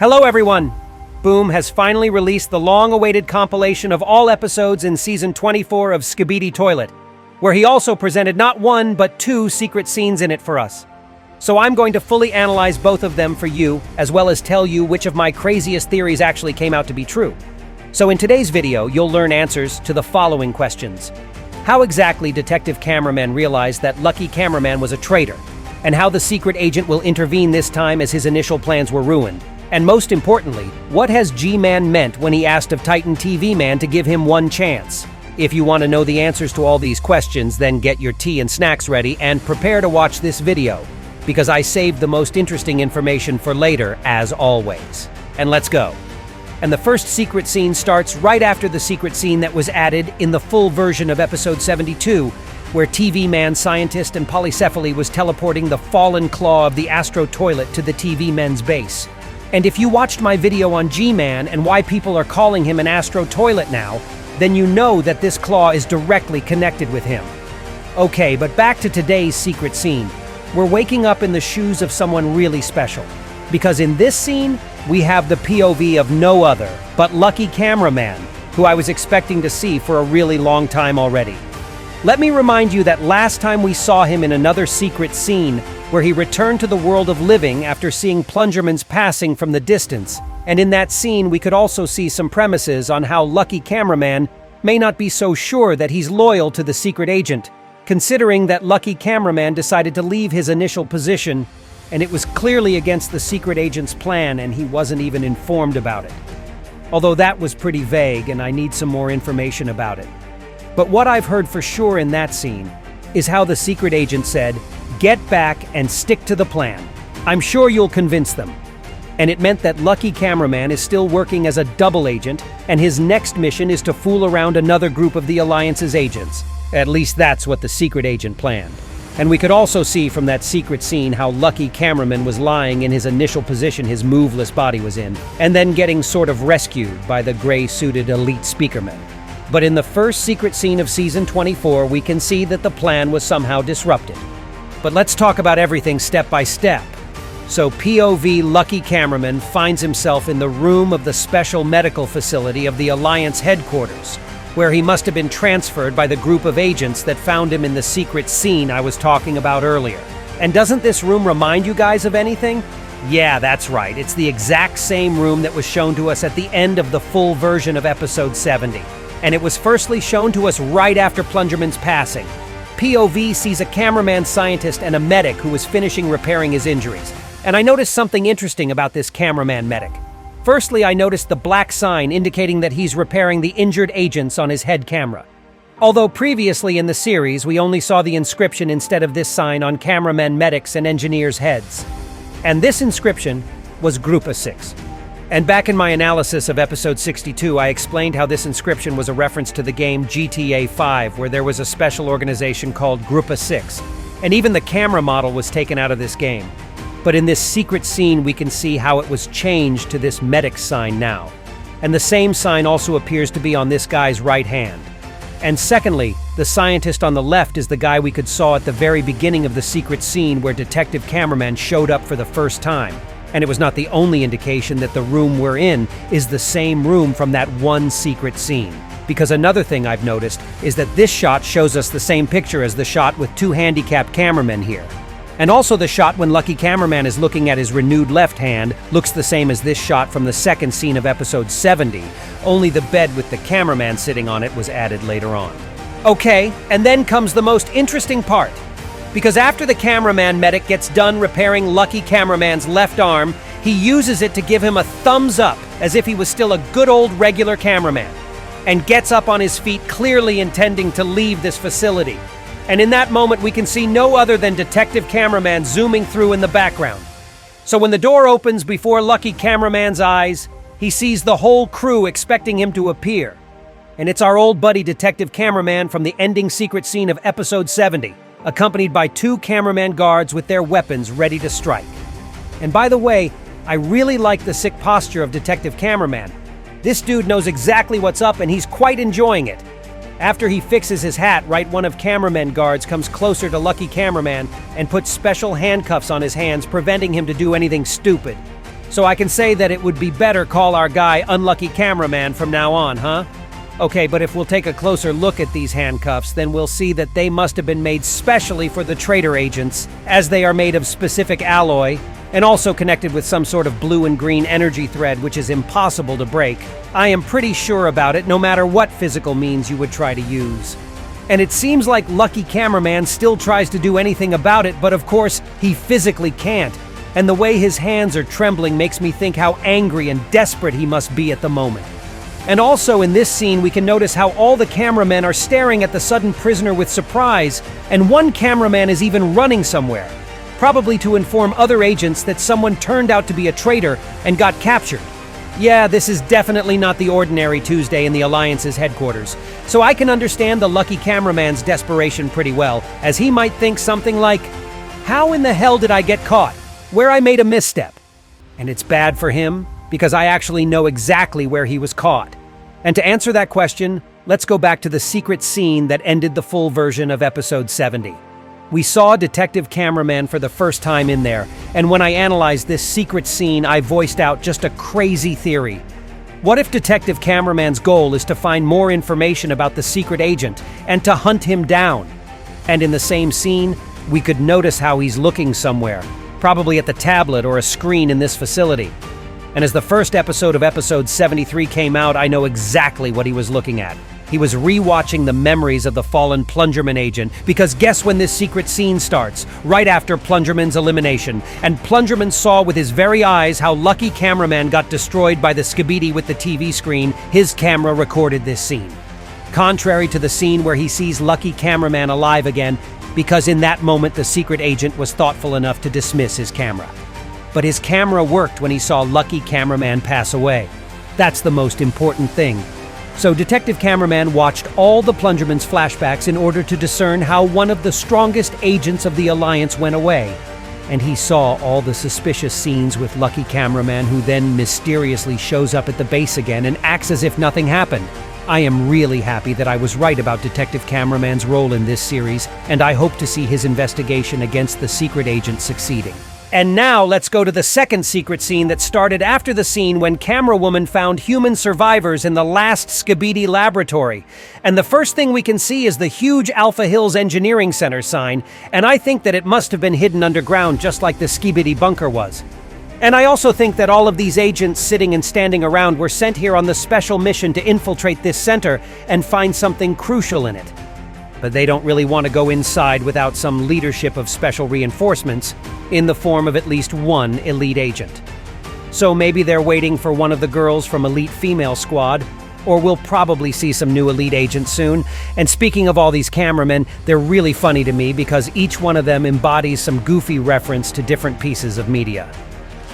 Hello everyone! Boom has finally released the long-awaited compilation of all episodes in Season 24 of Skibidi Toilet, where he also presented not one, but two secret scenes in it for us. So I'm going to fully analyze both of them for you, as well as tell you which of my craziest theories actually came out to be true. So in today's video, you'll learn answers to the following questions. How exactly Detective Cameraman realized that Lucky Cameraman was a traitor, and how the secret agent will intervene this time as his initial plans were ruined. And most importantly, what has G-Man meant when he asked of Titan TV Man to give him one chance? If you want to know the answers to all these questions, then get your tea and snacks ready and prepare to watch this video, because I saved the most interesting information for later, as always. And let's go. And the first secret scene starts right after the secret scene that was added in the full version of episode 72, where TV Man, Scientist, and Polycephaly was teleporting the fallen claw of the Astro Toilet to the TV Men's base. And if you watched my video on G-Man and why people are calling him an Astro Toilet now, then you know that this claw is directly connected with him. Okay, but back to today's secret scene. We're waking up in the shoes of someone really special. Because in this scene, we have the POV of no other but Lucky Cameraman, who I was expecting to see for a really long time already. Let me remind you that last time we saw him in another secret scene, where he returned to the world of living after seeing Plungerman's passing from the distance. And in that scene, we could also see some premises on how Lucky Cameraman may not be so sure that he's loyal to the secret agent, considering that Lucky Cameraman decided to leave his initial position, and it was clearly against the secret agent's plan and he wasn't even informed about it. Although that was pretty vague and I need some more information about it. But what I've heard for sure in that scene is how the secret agent said, "Get back and stick to the plan. I'm sure you'll convince them." And it meant that Lucky Cameraman is still working as a double agent, and his next mission is to fool around another group of the Alliance's agents. At least that's what the secret agent planned. And we could also see from that secret scene how Lucky Cameraman was lying in his initial position his moveless body was in, and then getting sort of rescued by the gray-suited elite speakerman. But in the first secret scene of Season 24, we can see that the plan was somehow disrupted. But let's talk about everything step by step. So POV Lucky Cameraman finds himself in the room of the special medical facility of the Alliance headquarters, where he must have been transferred by the group of agents that found him in the secret scene I was talking about earlier. And doesn't this room remind you guys of anything? Yeah, that's right. It's the exact same room that was shown to us at the end of the full version of episode 70. And it was firstly shown to us right after Plungerman's passing. POV sees a cameraman, scientist, and a medic who was finishing repairing his injuries. And I noticed something interesting about this cameraman medic. Firstly, I noticed the black sign indicating that he's repairing the injured agents on his head camera. Although previously in the series, we only saw the inscription instead of this sign on cameramen, medics, and engineers' heads. And this inscription was Grupa 6. And back in my analysis of episode 62, I explained how this inscription was a reference to the game GTA 5, where there was a special organization called Grupa 6, and even the camera model was taken out of this game. But in this secret scene, we can see how it was changed to this medic sign now. And the same sign also appears to be on this guy's right hand. And secondly, the scientist on the left is the guy we could saw at the very beginning of the secret scene where Detective Cameraman showed up for the first time. And it was not the only indication that the room we're in is the same room from that one secret scene. Because another thing I've noticed is that this shot shows us the same picture as the shot with two handicapped cameramen here. And also the shot when Lucky Cameraman is looking at his renewed left hand looks the same as this shot from the second scene of episode 70, only the bed with the cameraman sitting on it was added later on. Okay, and then comes the most interesting part. Because after the cameraman medic gets done repairing Lucky Cameraman's left arm, he uses it to give him a thumbs up, as if he was still a good old regular cameraman, and gets up on his feet, clearly intending to leave this facility. And in that moment, we can see no other than Detective Cameraman zooming through in the background. So when the door opens before Lucky Cameraman's eyes, he sees the whole crew expecting him to appear. And it's our old buddy Detective Cameraman from the ending secret scene of episode 70. Accompanied by two cameraman guards with their weapons ready to strike. And by the way, I really like the sick posture of Detective Cameraman. This dude knows exactly what's up and he's quite enjoying it. After he fixes his hat, one of cameraman guards comes closer to Lucky Cameraman and puts special handcuffs on his hands, preventing him to do anything stupid. So I can say that it would be better call our guy Unlucky Cameraman from now on, huh? Okay, but if we'll take a closer look at these handcuffs, then we'll see that they must have been made specially for the traitor agents, as they are made of specific alloy, and also connected with some sort of blue and green energy thread which is impossible to break. I am pretty sure about it, no matter what physical means you would try to use. And it seems like Lucky Cameraman still tries to do anything about it, but of course, he physically can't. And the way his hands are trembling makes me think how angry and desperate he must be at the moment. And also in this scene, we can notice how all the cameramen are staring at the sudden prisoner with surprise, and one cameraman is even running somewhere, probably to inform other agents that someone turned out to be a traitor and got captured. Yeah, this is definitely not the ordinary Tuesday in the Alliance's headquarters, so I can understand the Lucky Cameraman's desperation pretty well, as he might think something like, how in the hell did I get caught? Where I made a misstep? And it's bad for him, because I actually know exactly where he was caught. And to answer that question, let's go back to the secret scene that ended the full version of episode 70. We saw Detective Cameraman for the first time in there, and when I analyzed this secret scene, I voiced out just a crazy theory. What if Detective Cameraman's goal is to find more information about the secret agent and to hunt him down? And in the same scene, we could notice how he's looking somewhere, probably at the tablet or a screen in this facility. And as the first episode of episode 73 came out, I know exactly what he was looking at. He was re-watching the memories of the fallen Plungerman agent, because guess when this secret scene starts? Right after Plungerman's elimination. And Plungerman saw with his very eyes how Lucky Cameraman got destroyed by the Skibidi with the TV screen. His camera recorded this scene. Contrary to the scene where he sees Lucky Cameraman alive again, because in that moment the secret agent was thoughtful enough to dismiss his camera. But his camera worked when he saw Lucky Cameraman pass away. That's the most important thing. So Detective Cameraman watched all the Plungerman's flashbacks in order to discern how one of the strongest agents of the Alliance went away. And he saw all the suspicious scenes with Lucky Cameraman, who then mysteriously shows up at the base again and acts as if nothing happened. I am really happy that I was right about Detective Cameraman's role in this series, and I hope to see his investigation against the secret agent succeeding. And now let's go to the second secret scene that started after the scene when Camerawoman found human survivors in the last Skibidi laboratory. And the first thing we can see is the huge Alpha Hills Engineering Center sign, and I think that it must have been hidden underground just like the Skibidi bunker was. And I also think that all of these agents sitting and standing around were sent here on the special mission to infiltrate this center and find something crucial in it. But they don't really want to go inside without some leadership of special reinforcements, in the form of at least one elite agent. So maybe they're waiting for one of the girls from Elite Female Squad, or we'll probably see some new elite agents soon. And speaking of all these cameramen, they're really funny to me because each one of them embodies some goofy reference to different pieces of media.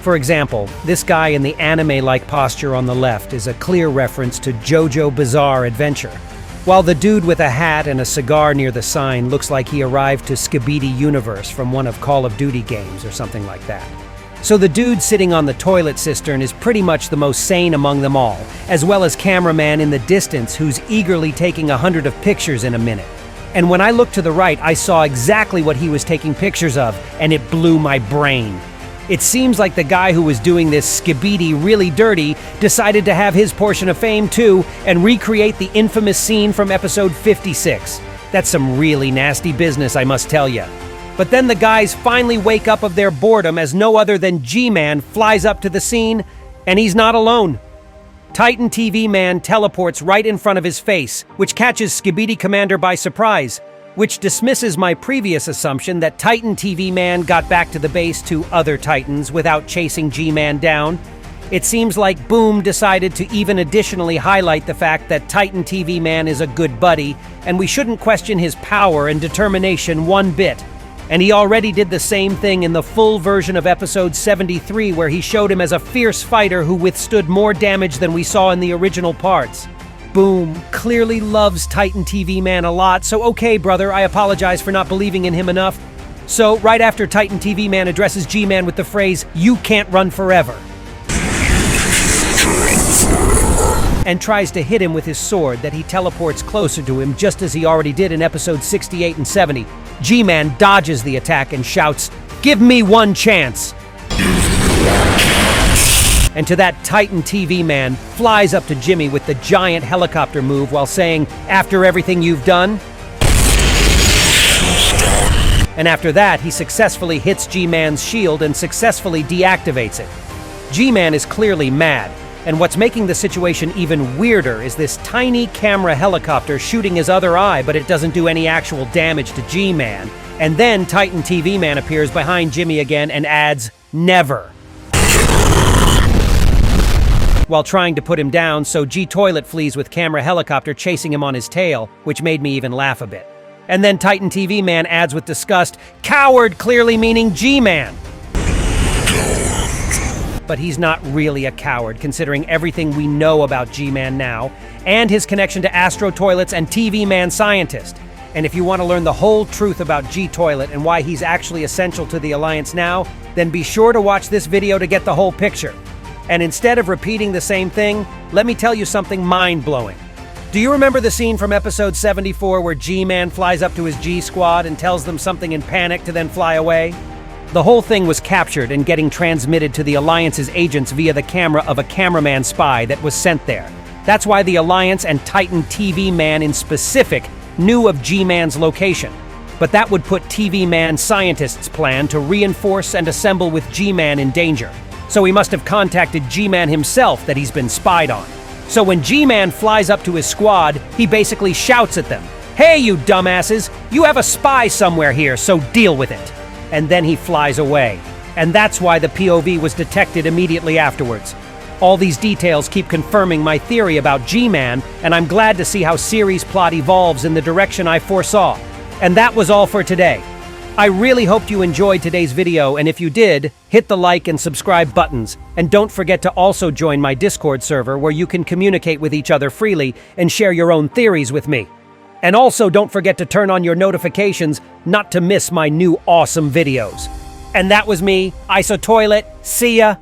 For example, this guy in the anime-like posture on the left is a clear reference to JoJo Bizarre Adventure, while the dude with a hat and a cigar near the sign looks like he arrived to Skibidi Universe from one of Call of Duty games or something like that. So the dude sitting on the toilet cistern is pretty much the most sane among them all, as well as Cameraman in the distance who's eagerly taking 100 of pictures in a minute. And when I looked to the right, I saw exactly what he was taking pictures of, and it blew my brain. It seems like the guy who was doing this Skibidi really dirty decided to have his portion of fame too and recreate the infamous scene from episode 56. That's some really nasty business, I must tell ya. But then the guys finally wake up of their boredom as no other than G-Man flies up to the scene, and he's not alone. Titan TV Man teleports right in front of his face, which catches Skibidi Commander by surprise, which dismisses my previous assumption that Titan TV Man got back to the base to other Titans without chasing G-Man down. It seems like Boom decided to even additionally highlight the fact that Titan TV Man is a good buddy, and we shouldn't question his power and determination one bit. And he already did the same thing in the full version of episode 73, where he showed him as a fierce fighter who withstood more damage than we saw in the original parts. Boom clearly loves Titan TV Man a lot, so okay, brother, I apologize for not believing in him enough. So, right after Titan TV Man addresses G-Man with the phrase, "You can't run forever," and tries to hit him with his sword that he teleports closer to him just as he already did in episode 68 and 70, G-Man dodges the attack and shouts, "Give me one chance!" And to that Titan TV man flies up to Jimmy with the giant helicopter move while saying, "After everything you've done?" And after that, he successfully hits G-Man's shield and successfully deactivates it. G-Man is clearly mad, and what's making the situation even weirder is this tiny camera helicopter shooting his other eye, but it doesn't do any actual damage to G-Man. And then Titan TV Man appears behind Jimmy again and adds, "Never," while trying to put him down, so G-Toilet flees with camera helicopter chasing him on his tail, which made me even laugh a bit. And then Titan TV Man adds with disgust, "Coward," clearly meaning G-Man. But he's not really a coward, considering everything we know about G-Man now, and his connection to Astro Toilets and TV Man Scientist. And if you want to learn the whole truth about G-Toilet and why he's actually essential to the Alliance now, then be sure to watch this video to get the whole picture. And instead of repeating the same thing, let me tell you something mind-blowing. Do you remember the scene from episode 74 where G-Man flies up to his G-Squad and tells them something in panic to then fly away? The whole thing was captured and getting transmitted to the Alliance's agents via the camera of a cameraman spy that was sent there. That's why the Alliance and Titan TV Man in specific knew of G-Man's location. But that would put TV Man Scientist's plan to reinforce and assemble with G-Man in danger. So he must have contacted G-Man himself that he's been spied on. So when G-Man flies up to his squad, he basically shouts at them, "Hey, you dumbasses! You have a spy somewhere here, so deal with it!" And then he flies away. And that's why the POV was detected immediately afterwards. All these details keep confirming my theory about G-Man, and I'm glad to see how series plot evolves in the direction I foresaw. And that was all for today. I really hoped you enjoyed today's video, and if you did, hit the like and subscribe buttons. And don't forget to also join my Discord server where you can communicate with each other freely and share your own theories with me. And also don't forget to turn on your notifications not to miss my new awesome videos. And that was me, ISOTOILET. See ya!